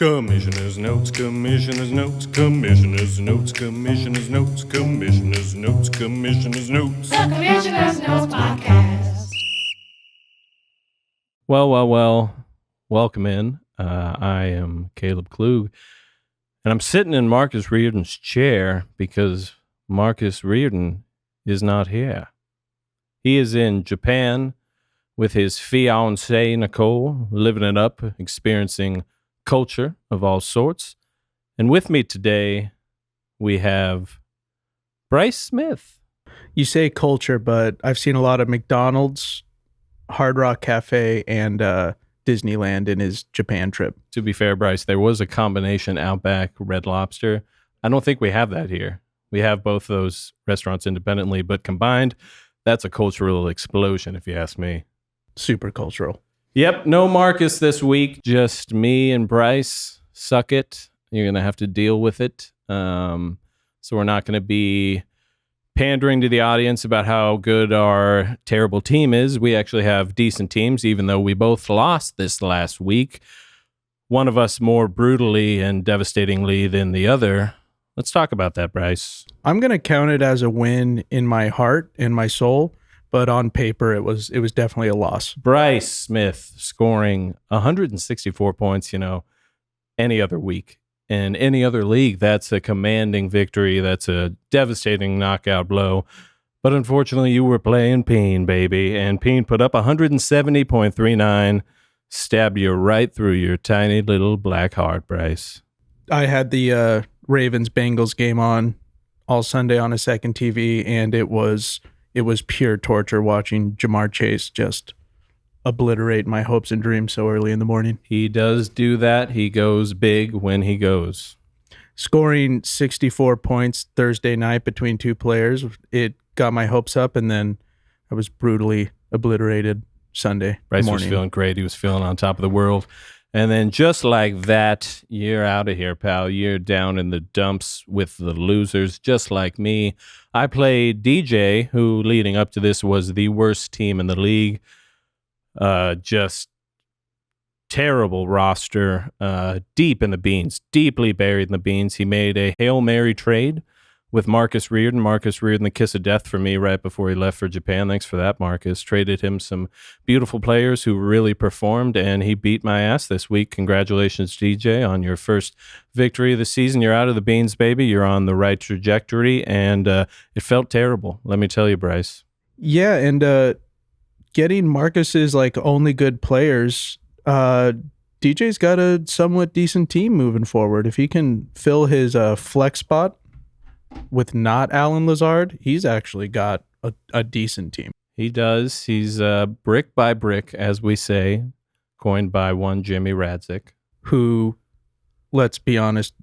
Commissioner's notes, commissioner's notes, commissioner's notes, commissioner's notes, commissioner's notes, commissioner's notes. The Commissioner's Notes Podcast. Well. Welcome in. I am Caleb Klug, and I'm sitting in Marcus Reardon's chair because Marcus Reardon is not here. He is in Japan with his fiancée, Nicole, living it up, experiencing culture of all sorts. And with me today, we have Bryce Smith. You say culture, but I've seen a lot of McDonald's, Hard Rock Cafe, and Disneyland in his Japan trip. To be fair, Bryce, there was a combination Outback, Red Lobster. I don't think we have that here. We have both those restaurants independently, but combined, that's a cultural explosion, if you ask me. Super cultural. Yep, no Marcus this week, just me and Bryce. Suck it. You're going to have to deal with it. So we're not going to be pandering to the audience about how good our terrible team is. We actually have decent teams, even though we both lost this last week. One of us more brutally and devastatingly than the other. Let's talk about that, Bryce. I'm going to count it as a win in my heart and my soul, but on paper, it was definitely a loss. Bryce Smith scoring 164 points, any other week. In any other league, that's a commanding victory. That's a devastating knockout blow. But unfortunately, you were playing Peen, baby. And Peen put up 170.39, stabbed you right through your tiny little black heart, Bryce. I had the Ravens-Bengals game on all Sunday on a second TV, and it was pure torture watching Jamar Chase just obliterate my hopes and dreams so early in the morning. He does do that. He goes big when he goes. Scoring 64 points Thursday night between two players, it got my hopes up, and then I was brutally obliterated Sunday Bryce morning. was feeling great. He was feeling on top of the world. And then just like that, you're out of here, pal. You're down in the dumps with the losers, just like me. I played DJ, who leading up to this was the worst team in the league. Just terrible roster, deep in the beans, deeply buried in the beans. He made a Hail Mary trade with Marcus Reardon. Marcus Reardon, the kiss of death for me right before he left for Japan. Thanks for that, Marcus. Traded him some beautiful players who really performed, and he beat my ass this week. Congratulations, DJ, on your first victory of the season. You're out of the beans, baby. You're on the right trajectory, and it felt terrible, let me tell you, Bryce. Yeah, and getting Marcus's only good players, DJ's got a somewhat decent team moving forward. If he can fill his flex spot with not Alan Lazard, he's actually got a decent team. He does. He's brick by brick, as we say, coined by one Jimmy Radzik. Who, let's be honest,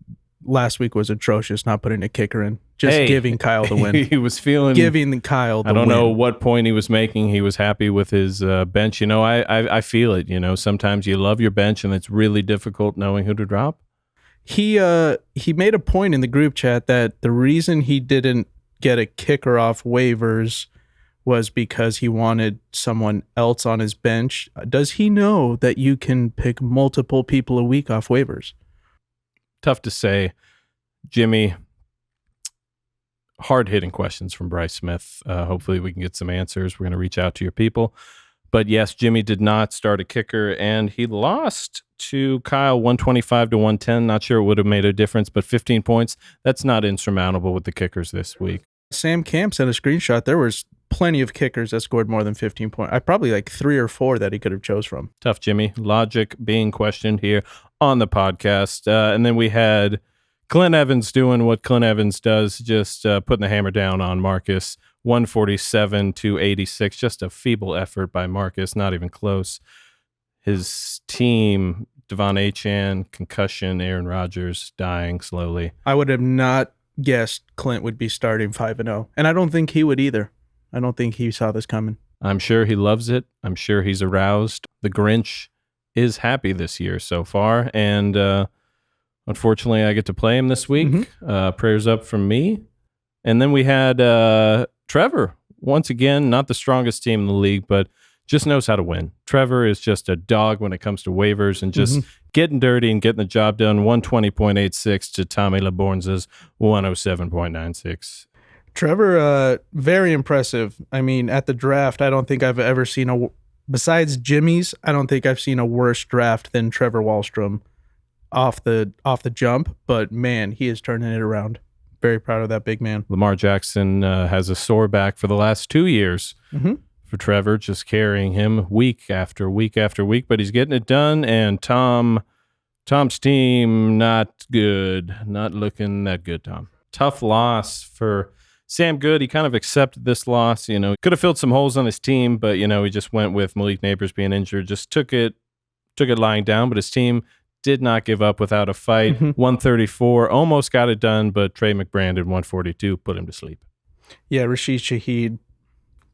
last week was atrocious not putting a kicker in. Giving Kyle the win. He was feeling... Giving Kyle the win. I don't know what point he was making. He was happy with his bench. I feel it. Sometimes you love your bench, and it's really difficult knowing who to drop. He made a point in the group chat that the reason he didn't get a kicker off waivers was because he wanted someone else on his bench. Does he know that you can pick multiple people a week off waivers? Tough to say. Jimmy, hard-hitting questions from Bryce Smith. Hopefully we can get some answers. We're going to reach out to your people. But yes, Jimmy did not start a kicker, and he lost to Kyle 125-110. Not sure it would have made a difference, but 15 points, that's not insurmountable with the kickers this week. Sam Camp sent a screenshot. There was plenty of kickers that scored more than 15 points. I probably 3 or 4 that he could have chose from. Tough, Jimmy. Logic being questioned here on the podcast. And then we had Clint Evans doing what Clint Evans does, just putting the hammer down on Marcus. 147-86. Just a feeble effort by Marcus, not even close. His team, Devon Achane, concussion, Aaron Rodgers dying slowly. I would have not guessed Clint would be starting 5-0, and I don't think he would either. I don't think he saw this coming. I'm sure he loves it. I'm sure he's aroused. The Grinch is happy this year so far, and unfortunately, I get to play him this week. Mm-hmm. Prayers up from me. And then we had Trevor, once again, not the strongest team in the league, but just knows how to win. Trevor is just a dog when it comes to waivers and just getting dirty and getting the job done. 120.86 to Tommy Labornza's 107.96. Trevor, very impressive. I mean, at the draft, I don't think I've ever seen besides Jimmy's, I don't think I've seen a worse draft than Trevor Wallstrom off the jump. But man, he is turning it around. Very proud of that big man. Lamar Jackson has a sore back for the last 2 years for Trevor, just carrying him week after week after week, but he's getting it done. And Tom's team, not good. Not looking that good, Tom. Tough loss for Sam Good. He kind of accepted this loss. You know, could have filled some holes on his team, but, you know, he just went with Malik Neighbors being injured, just took it lying down, but his team did not give up without a fight. 134, almost got it done, but Trey McBrandon, 142, put him to sleep. Yeah, Rashid Shaheed,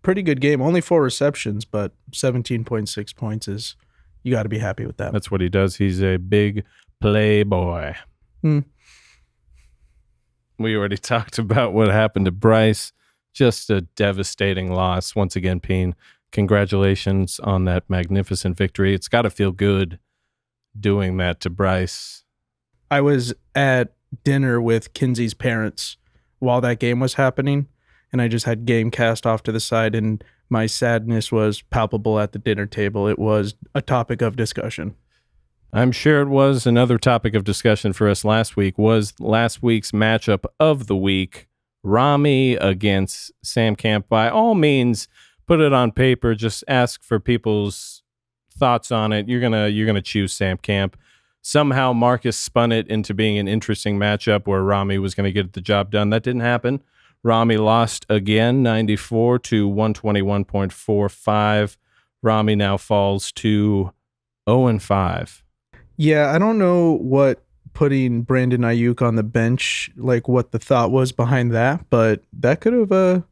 pretty good game. Only 4 receptions, but 17.6 points is, you got to be happy with that. That's what he does. He's a big playboy. We already talked about what happened to Bryce. Just a devastating loss. Once again, Peen, congratulations on that magnificent victory. It's got to feel good doing that to Bryce. I was at dinner with Kinsey's parents while that game was happening, and I just had game cast off to the side, and my sadness was palpable at the dinner table. It was a topic of discussion. I'm sure it was. Another topic of discussion for us last week was last week's matchup of the week, Rami against Sam Camp. By all means, put it on paper. Just ask for people's thoughts on it. You're gonna choose Sam Camp. Somehow Marcus spun it into being an interesting matchup where Rami was going to get the job done. That didn't happen. Rami lost again, 94 to 121.45. Rami now falls to 0-5. Yeah, I don't know what putting Brandon Ayuk on the bench, like what the thought was behind that, but that could have,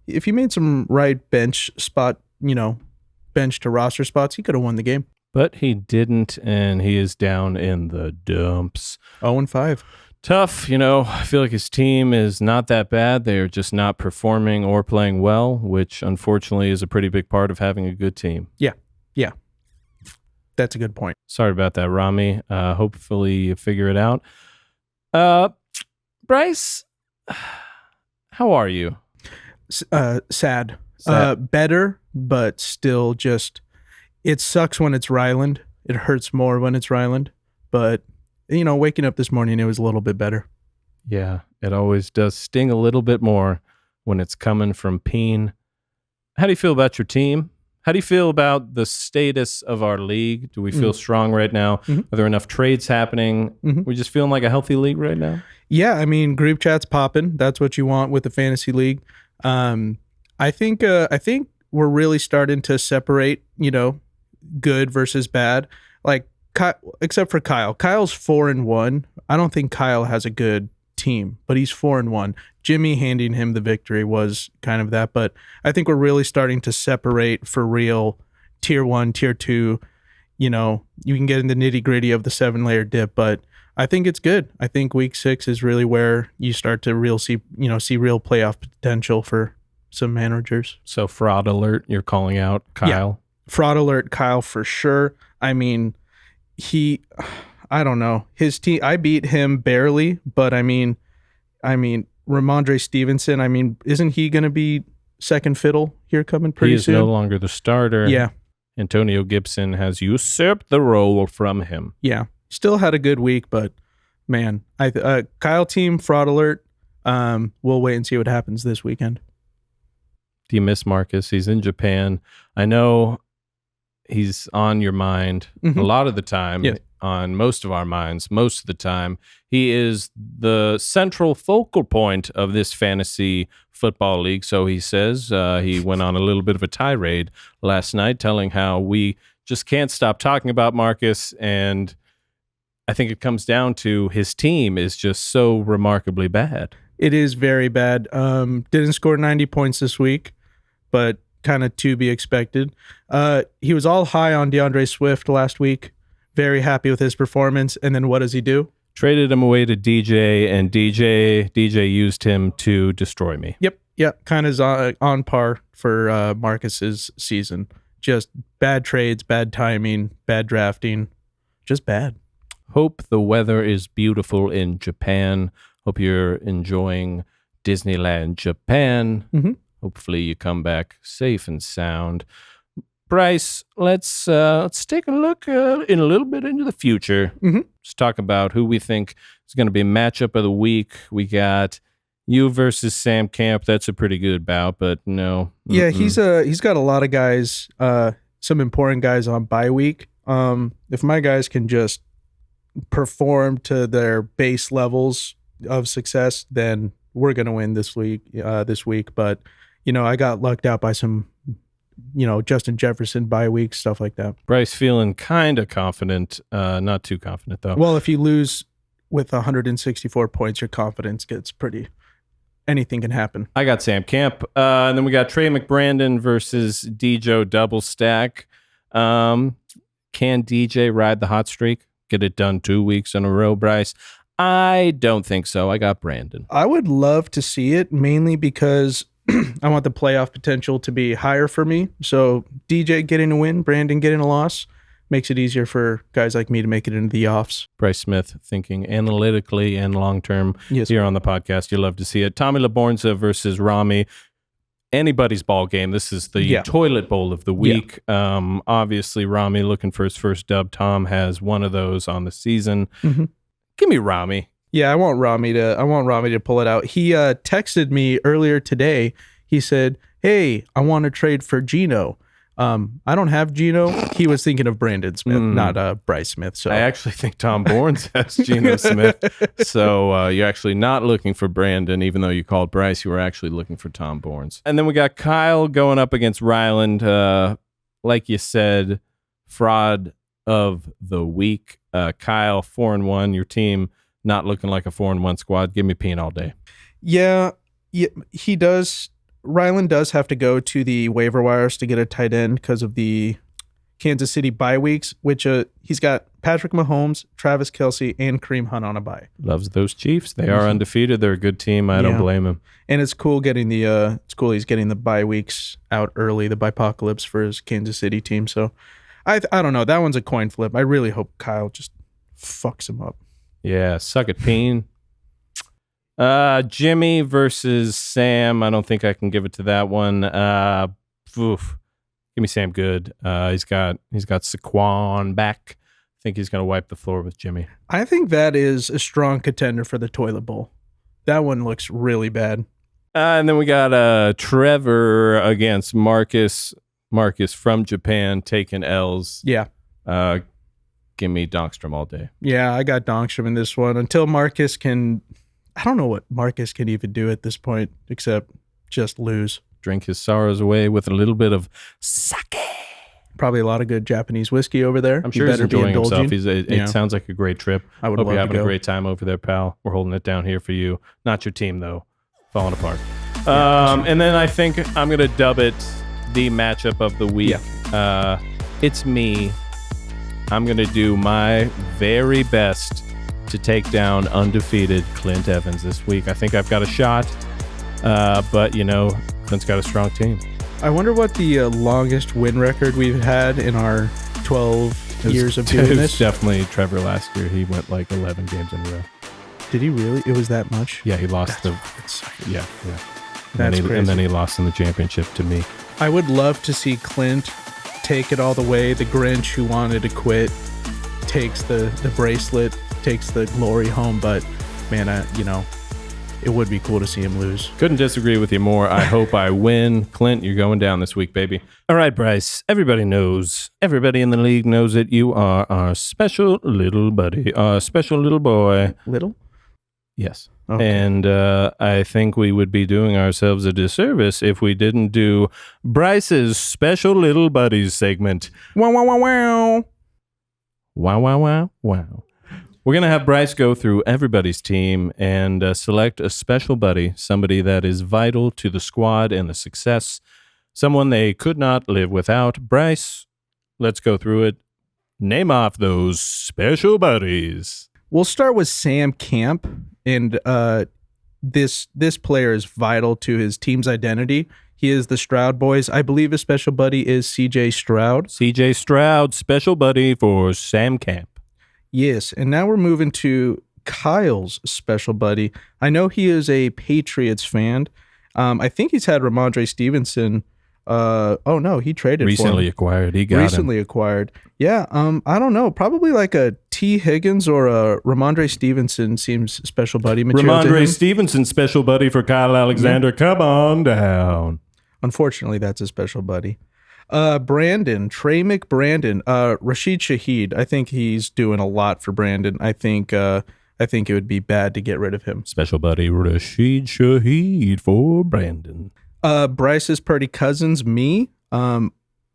if he made some right bench spot, bench to roster spots, he could have won the game. But he didn't, and he is down in the dumps. 0-5. Tough, I feel like his team is not that bad. They're just not performing or playing well, which unfortunately is a pretty big part of having a good team. Yeah. That's a good point. Sorry about that, Rami. Hopefully you figure it out. Bryce, how are you? Sad. Better, but still just, it sucks when it's Ryland. It hurts more when it's Ryland. But, waking up this morning, it was a little bit better. Yeah, it always does sting a little bit more when it's coming from Peen. How do you feel about your team? How do you feel about the status of our league? Do we feel strong right now? Are there enough trades happening? We just feeling like a healthy league right now? Yeah, I mean, group chat's popping. That's what you want with the fantasy league. I think we're really starting to separate, good versus bad. Like, except for Kyle. Kyle's 4-1. I don't think Kyle has a good team, but he's 4-1. Jimmy handing him the victory was kind of that, but I think we're really starting to separate for real tier 1, tier 2. You can get in the nitty gritty of the 7-layer dip, but I think it's good. I think week 6 is really where you start to see real playoff potential for some managers. So fraud alert, you're calling out Kyle? Yeah. Fraud alert, Kyle, for sure. I mean, I don't know. His team, I beat him barely, but I mean, Ramondre Stevenson, isn't he going to be second fiddle here coming pretty soon? He is no longer the starter. Yeah. Antonio Gibson has usurped the role from him. Yeah. Still had a good week, but man, Kyle team, fraud alert. We'll wait and see what happens this weekend. Do you miss Marcus? He's in Japan. I know he's on your mind a lot of the time. Yes. On most of our minds, most of the time. He is the central focal point of this fantasy football league, so he says. He went on a little bit of a tirade last night telling how we just can't stop talking about Marcus, and I think it comes down to his team is just so remarkably bad. It is very bad. Didn't score 90 points this week, but kind of to be expected. He was all high on DeAndre Swift last week. Very happy with his performance. And then what does he do? Traded him away to DJ, and DJ used him to destroy me. Yep. Kind of on par for Marcus's season. just bad trades, bad timing, bad drafting, just bad. Hope the weather is beautiful in Japan. Hope you're enjoying Disneyland Japan. Mm-hmm. Hopefully you come back safe and sound. Bryce, let's take a look in a little bit into the future. Mm-hmm. Let's talk about who we think is going to be matchup of the week. We got you versus Sam Camp. That's a pretty good bout, but no. Yeah, he's got a lot of guys, some important guys on bye week. If my guys can just perform to their base levels of success, then we're gonna win this week. But I got lucked out by some, Justin Jefferson bye week, stuff like that. Bryce feeling kind of confident, not too confident though. Well, if you lose with 164 points, your confidence gets pretty. Anything can happen. I got Sam Camp, and then we got Trey McBrandon versus DJ double stack. Can DJ ride the hot streak? Get it done 2 weeks in a row, Bryce? I don't think so. I got Brandon. I would love to see it, mainly because I want the playoff potential to be higher for me. So DJ getting a win, Brandon getting a loss, makes it easier for guys like me to make it into the offs. Bryce Smith thinking analytically and long-term here on the podcast. You love to see it. Tommy Labornza versus Rami. Anybody's ball game. This is the toilet bowl of the week. Yeah. Obviously, Rami looking for his first dub. Tom has one of those on the season. Mm-hmm. Give me Rami. Yeah, I want Rami to pull it out. He texted me earlier today. He said, "Hey, I want to trade for Gino." I don't have Gino. He was thinking of Brandon Smith, not Bryce Smith. So I actually think Tom Bournes has Geno Smith. So you're actually not looking for Brandon, even though you called Bryce. You were actually looking for Tom Bournes. And then we got Kyle going up against Ryland. Like you said, fraud of the week. Kyle 4-1. Your team not looking like a 4-1 squad. Give me Peen all day. Yeah, he does. Ryland does have to go to the waiver wires to get a tight end because of the Kansas City bye weeks, which he's got Patrick Mahomes, Travis Kelce, and Kareem Hunt on a bye. Loves those Chiefs. They are undefeated. They're a good team. I don't blame him. And it's cool getting he's getting the bye weeks out early, the bye-pocalypse for his Kansas City team. So I don't know. That one's a coin flip. I really hope Kyle just fucks him up. Yeah, suck it, Peen. Jimmy versus Sam. I don't think I can give it to that one. Give me Sam good. He's got Saquon back. I think he's going to wipe the floor with Jimmy. I think that is a strong contender for the toilet bowl. That one looks really bad. And then we got Trevor against Marcus. Marcus from Japan taking L's. Yeah. Give me Donkstrom all day. Yeah, I got Donkstrom in this one. Until Marcus can... I don't know what Marcus can even do at this point except just lose. Drink his sorrows away with a little bit of sake. Probably a lot of good Japanese whiskey over there. I'm sure he's enjoying himself. It sounds like a great trip. I would hope love you're having to go. A great time over there, pal. We're holding it down here for you. Not your team, though. Falling apart. And then I think I'm going to dub it the matchup of the week. Yeah. It's me. I'm going to do my very best to take down undefeated Clint Evans this week. I think I've got a shot, but Clint's got a strong team. I wonder what the longest win record we've had in our 12 years of doing this. It was definitely Trevor last year. He went like 11 games in a row. Did he really? It was that much? Yeah, he lost yeah. That's crazy. And then he lost in the championship to me. I would love to see Clint take it all the way. The Grinch who wanted to quit takes the bracelet, takes the glory home, but man, it would be cool to see him lose. Couldn't disagree with you more. I hope I win. Clint, you're going down this week, baby. All right, Bryce. Everybody in the league knows that you are our special little buddy, our special little boy. Little? Yes. Okay. And I think we would be doing ourselves a disservice if we didn't do Bryce's special little buddies segment. Wow, wow, wow, wow. Wow, wow, wow, wow. We're going to have Bryce go through everybody's team and select a special buddy, somebody that is vital to the squad and the success, someone they could not live without. Bryce, let's go through it. Name off those special buddies. We'll start with Sam Camp, and this player is vital to his team's identity. He is the Stroud boys. I believe his special buddy is CJ Stroud. CJ Stroud, special buddy for Sam Camp. Yes, and now we're moving to Kyle's special buddy. I know he is a Patriots fan. I think he's had Ramondre Stevenson. Oh no, he traded Recently for him. acquired. He got Recently acquired. Yeah, I don't know. Probably like a T. Higgins or a Ramondre Stevenson seems special buddy material to Ramondre him. Stevenson, special buddy for Kyle Alexander. Come on down. Unfortunately, that's a special buddy. Brandon, Trey McBrandon, Rashid Shaheed. I think he's doing a lot for Brandon. I think it would be bad to get rid of him. Special buddy Rashid Shaheed for Brandon. Bryce's Purdy Cousins, me. I'm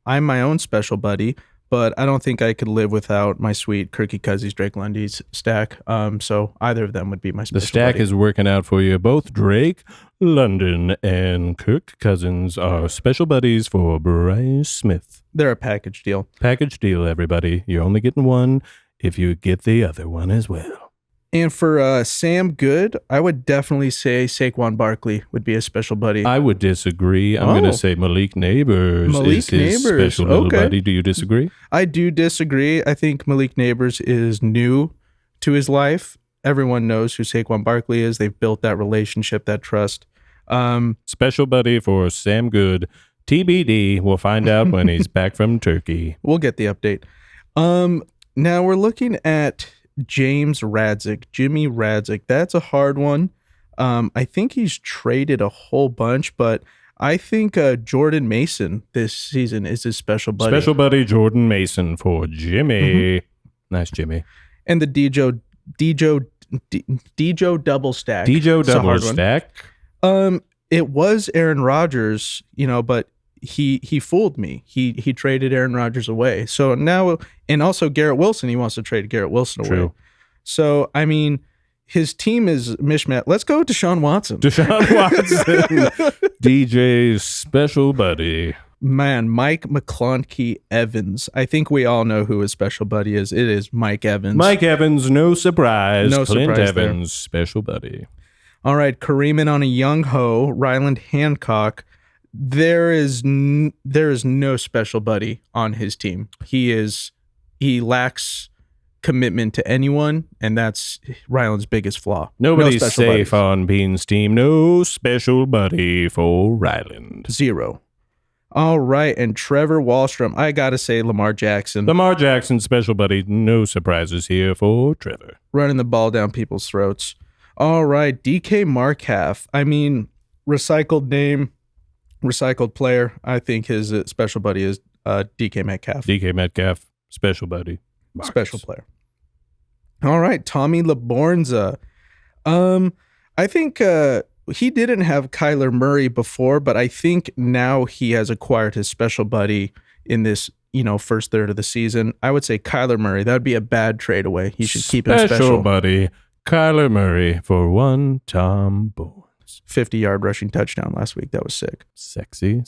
my own special buddy, but I don't think I could live without my sweet Kirky Cousins, Drake Lundy's stack. So either of them would be my special The stack buddy. is working out for you. Both Drake, London, and Kirk Cousins are special buddies for Bryce Smith. They're a package deal. Package deal, everybody. You're only getting one if you get the other one as well. And for Sam Good, I would definitely say Saquon Barkley would be a special buddy. I would disagree. I'm going to say Malik Neighbors is his special little buddy. Do you disagree? I do disagree. I think Malik Neighbors is new to his life. Everyone knows who Saquon Barkley is. They've built that relationship, that trust. Special buddy for Sam Good. TBD. We'll find out when he's back from Turkey. We'll get the update. Now we're looking at Jimmy Radzik. That's a hard one. I think he's traded a whole bunch, but I think Jordan Mason this season is his special buddy. Special buddy Jordan Mason for Jimmy. Nice, Jimmy. And the Dejo double stack. Dejo It's a double hard one. stack. It was Aaron Rodgers, but he fooled me. He traded Aaron Rodgers away. So now, and also Garrett Wilson, he wants to trade Garrett Wilson away. True. So, I mean, his team is mishmash. Let's go with Deshaun Watson. Deshaun Watson, DJ's special buddy. Man, Mike McClunky Evans. I think we all know who his special buddy is. It is Mike Evans. Mike Evans, no surprise. No Clint surprise there. Evans, special buddy. All right, Kareeman on a young ho, Ryland Hancock. There is no special buddy on his team. He lacks commitment to anyone, and that's Ryland's biggest flaw. Nobody's No special safe buddies. on Bean's team. No special buddy for Ryland. 0. All right, and Trevor Wallstrom. I gotta say Lamar Jackson. Lamar Jackson, special buddy. No surprises here for Trevor. Running the ball down people's throats. All right, DK Metcalf. I mean, recycled name, recycled player. I think his special buddy is DK Metcalf. DK Metcalf, special buddy. Special player. All right, Tommy Labornza. I think he didn't have Kyler Murray before, but I think now he has acquired his special buddy in this, first third of the season. I would say Kyler Murray. That would be a bad trade away. He should keep him special. buddy. Kyler Murray for one Tom Bourne. 50-yard rushing touchdown last week. That was sick. Sexy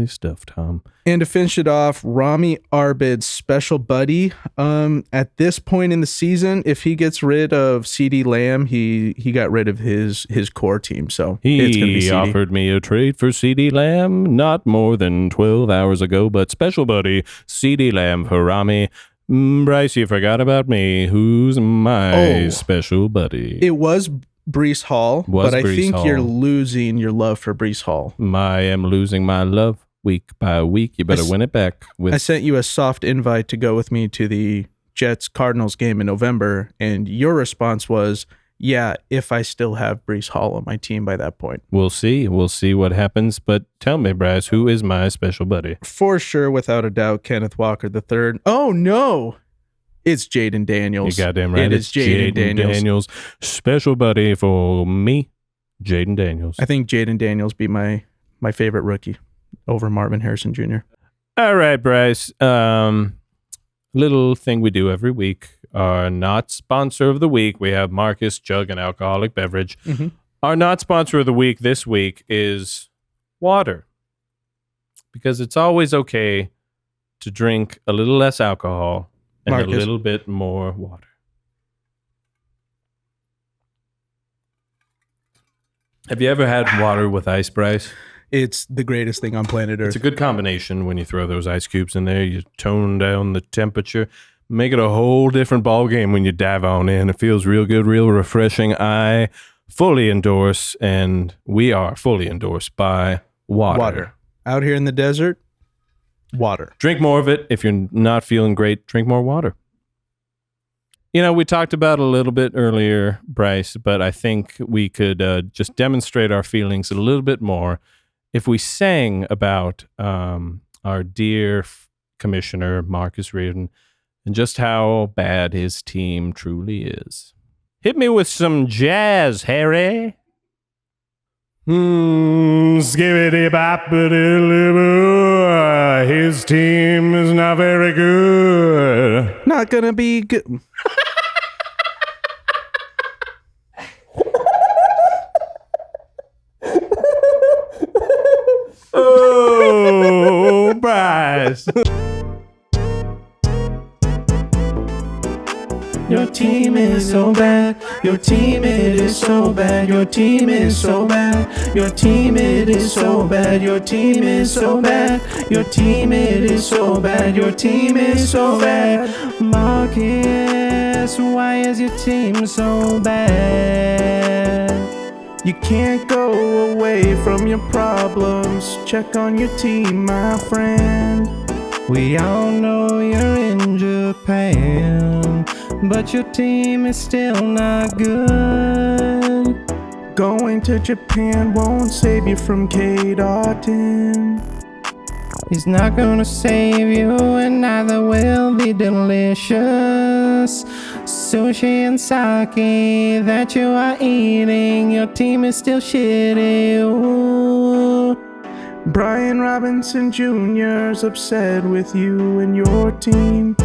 stuff, Tom. And to finish it off, Rami Arbid's special buddy. At this point in the season, if he gets rid of CeeDee Lamb, he got rid of his core team. So it's going to be He CeeDee. offered me a trade for CeeDee Lamb not more than 12 hours ago, but special buddy, CeeDee Lamb for Rami. Bryce, you forgot about me. Who's my special buddy? It was Brees Hall, but I Brees think Hall. you're losing your love for Brees Hall. I am losing my love week by week. You better win it back. I sent you a soft invite to go with me to the Jets-Cardinals game in November, and your response was, yeah, if I still have Brees Hall on my team by that point. We'll see. We'll see what happens. But tell me, Bryce, who is my special buddy? For sure, without a doubt, Kenneth Walker III. Oh, no. It's Jaden Daniels. You goddamn right. It is Jaden Daniels. Special buddy for me, Jaden Daniels. I think Jaden Daniels be my favorite rookie over Marvin Harrison Jr. All right, Bryce. Little thing we do every week. Our not sponsor of the week. We have Marcus Jug and Alcoholic Beverage. Mm-hmm. Our not sponsor of the week this week is water. Because it's always okay to drink a little less alcohol and Marcus. a little bit more water. Have you ever had water with ice, Bryce? it's the greatest thing on planet It's Earth. a good combination when you throw those ice cubes in there. You tone down the temperature, make it a whole different ball game when you dive on in. It feels real good, real refreshing. I fully endorse, and we are fully endorsed by water. Out here in the desert, water. Drink more of it. If you're not feeling great, drink more water. You know, we talked about a little bit earlier, Bryce, but I think we could just demonstrate our feelings a little bit more if we sang about our dear commissioner, Marcus Reardon, and just how bad his team truly is. Hit me with some jazz, Harry. Skibbity boppity. His team is not very good. Not gonna be good. Oh, Bryce. Your team is so bad. Your team, it is so bad. Your team is so bad. Your team, it is so bad. Your team is so bad. Your team, it is so bad. Your team is so bad. Marcus, why is your team so bad? You can't go away from your problems. Check on your team, my friend. We all know you're in Japan, but your team is still not good. Going to Japan won't save you from Kate Otten. He's not gonna save you, and neither will the delicious sushi and sake that you are eating. Your team is still shitty. Ooh. Brian Robinson Jr.'s upset with you and your team.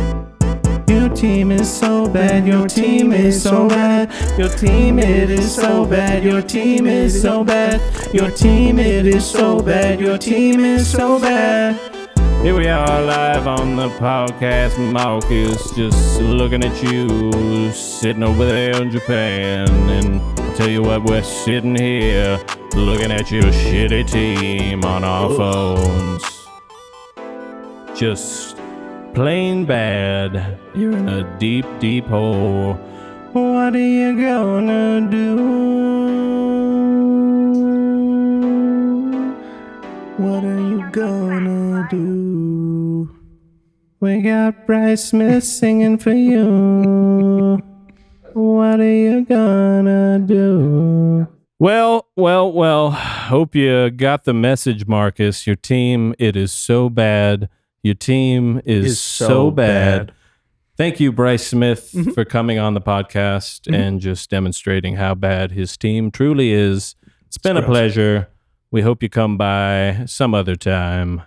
Your team is so bad, your team is so bad. Your team, it is so bad, your team is so bad. Your team, it is so bad, your team is so bad. Here we are live on the podcast, Marcus, just looking at you, sitting over there in Japan. And I'll tell you what, we're sitting here, looking at your shitty team on our phones. Just plain bad. You're in a deep, deep hole. What are you gonna do? What are you gonna do? We got Bryce Smith singing for you. What are you gonna do? Well. Hope you got the message, Marcus. Your team, it is so bad. Your team is so bad. Thank you, Bryce Smith, for coming on the podcast and just demonstrating how bad his team truly is. It's been a pleasure. We hope you come by some other time.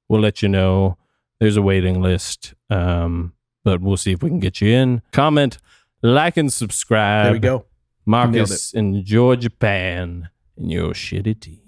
We'll let you know. There's a waiting list, but we'll see if we can get you in. Comment, like, and subscribe. There we go. Marcus, enjoy Japan and your shitty team.